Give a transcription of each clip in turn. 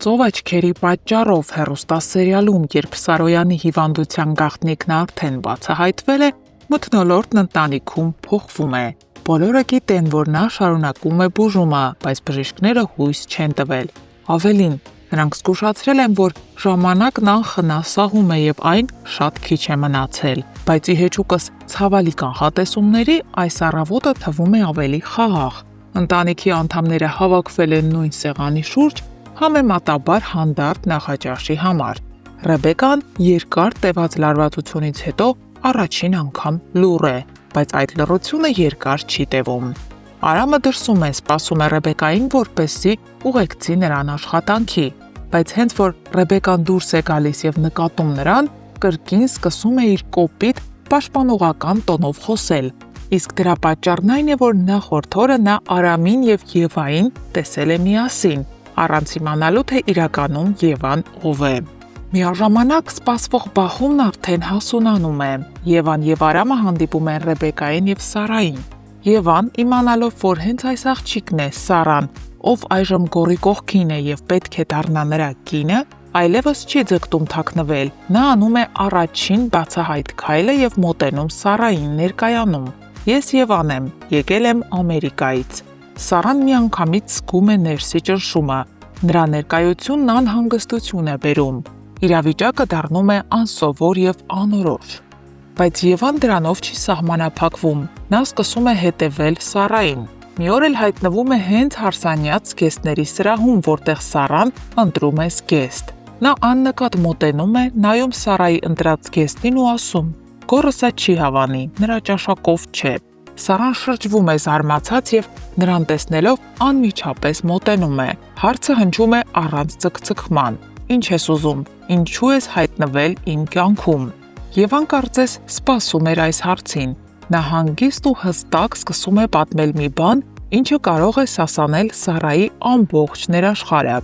Ծով աչքերի պատճառով հեռուստասերիալում, երբ Սարոյանի հիվանդության գաղտնիքն արդեն բացահայտվել է, մթնոլորտն ընտանիքում փոխվում է։ Բոլորը գիտեն, որ նա շարունակում է բուժումը, բայց բժիշկները հույս չեն տվել։ Ավելին, նրանք զգուշացրել են, որ ժամանակն անխնա սահում է եւ այն շատ քիչ է մնացել։ Բայց ի հեճուկս ցավալի կանխատեսումների, այս առավոտը թվում է ավելի խաղաղ։ Ընտանիքի անդամները հավաքվել են նույն սեղանի շուրջ, համեմատաբար հանդարտ նախաճաշի համար։ Ռեբեկան երկար տևած լարվածությունից հետո առաջին անգամ լուռ է, բայց այդ լռությունը երկար չի տևում։ Արամը դրսում է, սպասում է Ռեբեկային, որպեսզի ուղեկցի նրան աշխատանքի, բայց հենց որ Ռեբեկան դուրս է գալիս եւ նկատում նրան, կրկին սկսում է իր կոպիտ, պաշտպանողական տոնով խոսել։ Իսկ դրա պատճառն այն է, որ նախորդ օրը նա Արամին եւ Եվային տեսել է միասին, առանց իմանալու, թե իրականում Եվան ով է։ Միաժամանակ սպասվող բախումն արդեն հասունանում է։ Եվան եւ Արամը հանդիպում են Ռեբեկային եւ Սարային։ Եվան, իմանալով, որ հենց այս աղջիկն է Սարան, ով այժմ Գորի կողքին է եւ պետք է դառնա նրա կինը, այլևս չի ձգտում թաքնվել։ Նա անում է առաջին բացահայտ քայլը եւ մոտենում Սարային, ներկայանում։ Ես Եվան եմ, եկել եմ Ամերիկայից։ Սարան միանգամից զգում է ներսի ճնշումը։ Նրա ներկայությունն անհանգստություն է բերում։ Իրավիճակը դառնում է անսովոր եւ անորոշ։ Բայց Եվան դրանով չի սահմանափակվում։ Նա սկսում է հետևել Սարային։ Մի օր էլ հայտնվում է հենց հարսանյաց զգեստների սրահում, որտեղ Սարան ընտրում է զգեստ։ Նա աննկատ մոտենում է, նայում Սարայի ընտրած զգեստին ու ասում. «Գոռը սա չի հավանի, նրա ճաշակով չէ»։ Սարան շրջվում է զարմացած եւ նրան տեսնելով անմիջապես մոտենում է։ Հարցը հնչում է առանց ցկցկման. «Ինչ ես ուզում, ինչու ես հայտնվել իմ կյանքում»։ Եվան կարծես սպասում էր այս հարցին։ Նա հանգիստ ու հստակ սկսում է պատմել մի բան, ինչը կարող է սասանել Սարայի ամբողջ ներաշխարհը։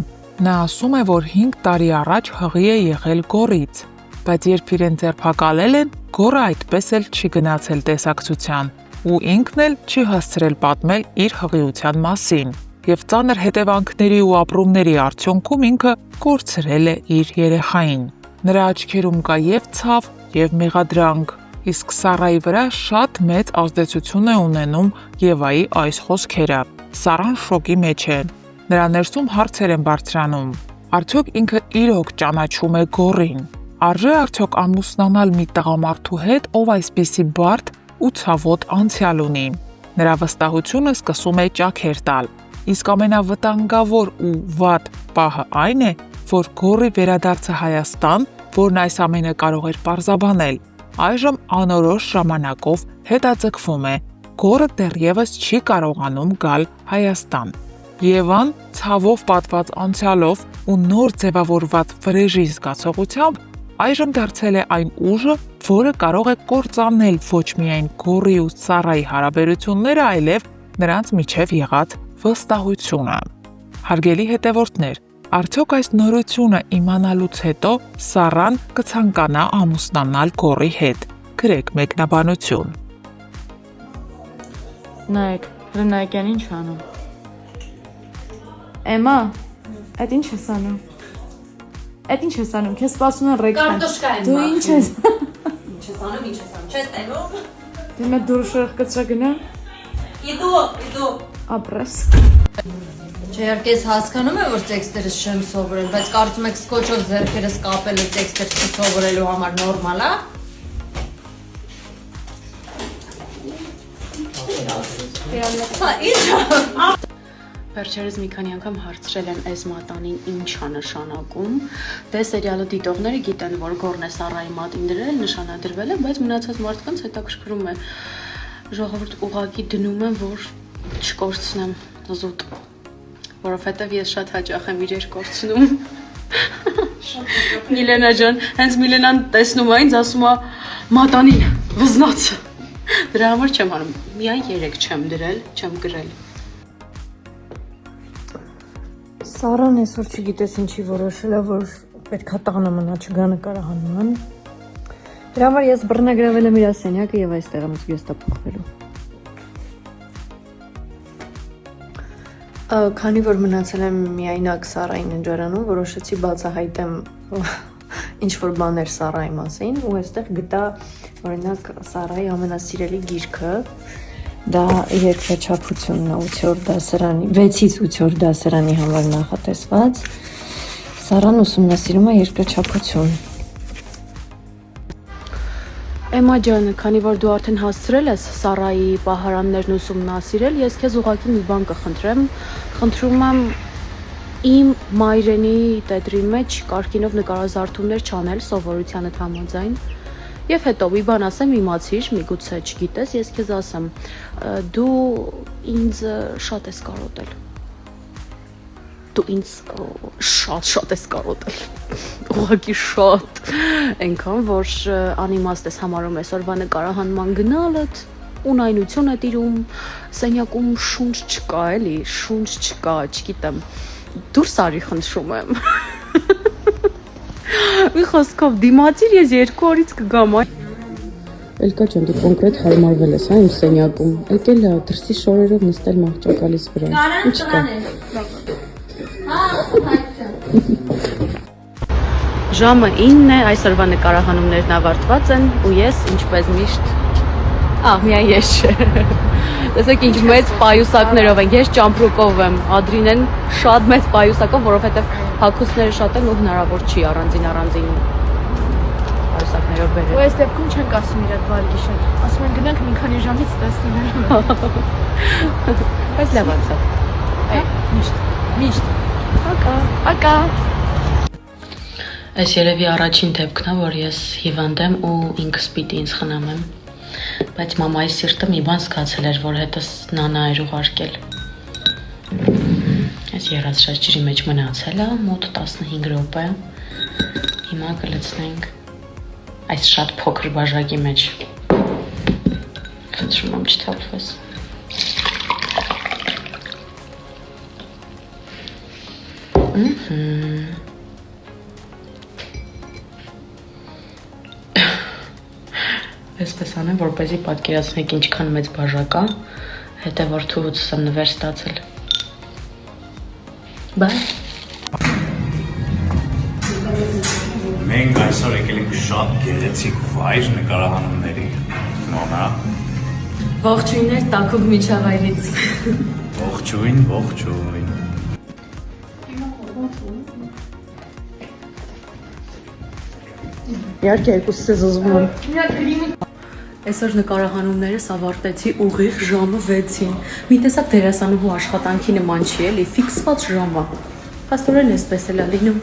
Նա ասում է, որ 5 տարի առաջ հղի է եղել Գորից, բայց երբ իրեն ձերբակալել են, Գորը այդպես էլ չի գնացել տեսակցության, ու ինքն էլ չի հասցրել պատմել իր հղիության մասին, եւ ծանր հետևանքների ու ապրումների արդյունքում ինքը կորցրել է իր երեխային։ Նրա աչքերում կա եւ ցավ, եւ մեղադրանք, իսկ Սարայի վրա շատ մեծ ազդեցություն է ունենում Եվայի այս խոսքերը։ Սարան շոկի մեջ է։ Նրա ներսում հարցեր են բարձրանում. արդյոք ինքը իրոք ճանաչում է Գորին։ Արժե արդյոք ամուսնանալ մի տղամարդու հետ, ով այսպիսի բարդ ու ցավոտ անցյալ ունի։ Նրա վստահությունը սկսում է ճաքեր տալ։ Իսկ ամենավտանգավոր ու վատ պահը այն է, որ Գորի վերադարձը Հայաստան, որն այս ամենը կարող էր պարզաբանել, այժմ անորոշ ժամանակով հետաձգվում է։ Գորը դեռևս չի կարողանում գալ Հայաստան։ Եվան ցավով պատված անցյալով ու նոր ձևավորված վրեժի զգացողությամբ այժմ դարձել է այն ուժը, որը կարող է կործանել ոչ միայն Գորի ու Սարայի հարաբերությունները, այլև նրանց միջև եղած վստահությունը։ Հարգելի հետևորդներ, արդյոք այս նորությունը իմանալուց հետո Սարան կցանկանա ամուսնանալ Գորի հետ։ Գրեք մեկնաբանություն։ Նայեք, Ռնայկյան ինչ անում։ Էմա, այդ ինչ ես անում։ Այդ ինչ ես անում, քեզ սպասում են Ռեքսան։ Կարտոշկա եմ։ Դու ինչ ես։ Ինչ ես անում, չես տենում։ Դու մեծ դուրս կծրա գնա։ Իդու։ Ապրես։ Չէ, ես հասկանում եմ, որ տեքստերը չեմ սովորել, բայց կարծում եք սկոչով ձեռքերս կապելը տեքստեր չսովորելու համար նորմալ է։ Հա, ինչ։ Վերջերս մի քանի անգամ հարցրել եմ այս մատանին ինչ է նշանակում։ Դե սերիալը դիտողները գիտեն, որ Գորն է Սարայի մատին դրել, նշանադրվել է, բայց մնացած մարդկանց հետաքրքրում է։ Ժողովուրդ ուղակի դնում են, որ չկորցնեմ զուտ, որովհետև ես շատ հաճախ եմ իրեր կորցնում։ Միլենա ջան, հենց Միլենան տեսնում է ինձ, ասում է մատանին, վզնացը։ Դրա համար չեմ անում, միայն 3 չեմ դրել, չեմ գրել։ Սարան այսօր չգիտես ինչի որոշել է, որ պետքա տանը մնա, չգա նկարահանման։ Դրա համար ես բռնագրավել եմ իր սենյակը եւ այստեղ եմ զգեստա փոխվելու։ Քանի որ մնացել եմ միայնակ Սարայի ննջարանում, որոշեցի բացահայտեմ ինչ որ բաներ Սարայի մասին ու այստեղ գտա օրինակ Սարայի ամենասիրելի գիրքը, դա երկրաչափությունն է 8-րդ դասարանի, 6-ից 8-րդ դասարանի համար նախատեսված։ Սարան ուսումնասիրում է երկրաչափություն։ Էմա ջան, քանի որ դու արդեն հասցրել ես Սարայի պահարաններն ուսումնասիրել, ես քեզ ուղղակի մի բան կխնդրեմ։ Խնդրում եմ իմ մայրենի տետրի մեջ կարկինով նկարազարդումներ չանել սովորությանդ համաձայն։ Եվ հետո մի բան ասեմ, իմացիր, միգուցե չգիտես, ես քեզ ասեմ, դու ինձ շատ ես կարոտել։ Դու ինձ շատ ես կարոտել։ Ուղղակի շատ, այնքան որ անիմաստ ես համարում այսօրվա նկարահանման գնալդ, ունայնություն է տիրում, սենյակում շունչ չկա, էլի, շունչ չկա, չգիտեմ, դուրս արի խնդրում եմ։ Մի խոսքով դիմացիր, ես 2 օրից կգամ։ Էլկա ջան, դու կոնկրետ հարմարվել ես, հա, իմ սենյակում։ Եկել է դրսի շորերով նստել մահճակալիս վրա։ Ինչ կա։ Ժամը 9 է, այսօրվա նկարահանումներն ավարտված են ու ես ինչպես միշտ միայն ես չէ։ Տեսեք ինչ մեծ պայուսակներով են, ես ճամպրուկով եմ, Ադրինեն շատ մեծ պայուսակով, որովհետև հագուստները շատ են ու հնարավոր չի առանձին պայուսակներով բերել։ Ու այս դեպքում չենք ասում իրար բարի գիշեր, ասում են գնանք մի քանի ժամից տեսնենք։ Բայց լավ անցավ։ Միշտ։ Ակա։ Այս երևի առաջին դեպքն է, որ ես հիվանդ եմ ու ինքս պիտի ինձ խնամեմ, բայց մամայի սիրտը մի բան զգացել էր, որ հետս նանա էր ուղարկել։ Այս եռացրած ջրի մեջ մնացել է մոտ 15 րոպե, հիմա կլցնենք այս շատ փոքր բաժակի մեջ, խնդրում եմ չթափվես։ Այսպես անեմ, որպեսզի պատկերացնեք ինչքան մեծ բաժակ է, հետո որդուց եմ նվեր ստացել։ Բայ։ Մենք այսօր եկել ենք շատ գեղեցիկ վայր նկարահանումների, Նոնա։ Ողջույններ Տաքուկ միջավայրից։ Ողջույն, ողջույն։ Իհարկե երկուսս ես ուզում եմ։ Այսօր նկարահանումներս ավարտեցի ուղիղ ժամը 6-ին։ Մի տեսակ դերասանուհու աշխատանքի նման չի էլի, ֆիքսված ժամը։ Փաստորեն էսպես էլ է լինում։